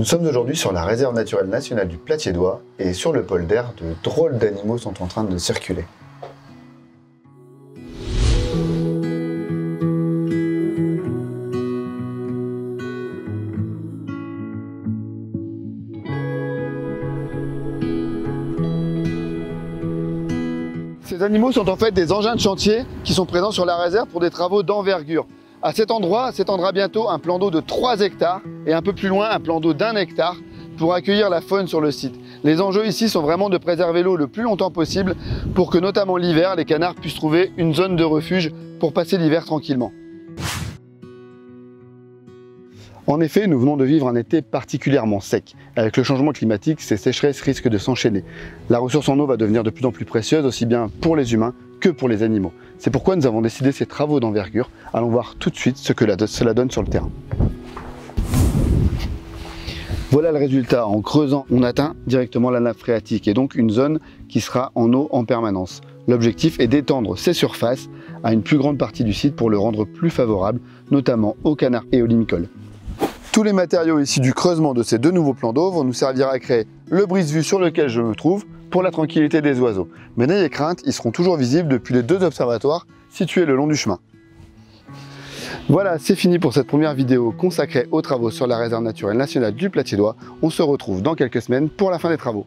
Nous sommes aujourd'hui sur la réserve naturelle nationale du Platiédois et sur le polder, de drôles d'animaux sont en train de circuler. Ces animaux sont en fait des engins de chantier qui sont présents sur la réserve pour des travaux d'envergure. À cet endroit s'étendra bientôt un plan d'eau de 3 hectares et un peu plus loin un plan d'eau d'1 hectare pour accueillir la faune sur le site. Les enjeux ici sont vraiment de préserver l'eau le plus longtemps possible pour que notamment l'hiver, les canards puissent trouver une zone de refuge pour passer l'hiver tranquillement. En effet, nous venons de vivre un été particulièrement sec. Avec le changement climatique, ces sécheresses risquent de s'enchaîner. La ressource en eau va devenir de plus en plus précieuse, aussi bien pour les humains que pour les animaux. C'est pourquoi nous avons décidé ces travaux d'envergure. Allons voir tout de suite ce que cela donne sur le terrain. Voilà le résultat. En creusant, on atteint directement la nappe phréatique et donc une zone qui sera en eau en permanence. L'objectif est d'étendre ces surfaces à une plus grande partie du site pour le rendre plus favorable, notamment aux canards et aux limacoles. Tous les matériaux issus du creusement de ces deux nouveaux plans d'eau vont nous servir à créer le brise-vue sur lequel je me trouve pour la tranquillité des oiseaux. Mais n'ayez crainte, ils seront toujours visibles depuis les 2 observatoires situés le long du chemin. Voilà, c'est fini pour cette première vidéo consacrée aux travaux sur la réserve naturelle nationale du Platiédois. On se retrouve dans quelques semaines pour la fin des travaux.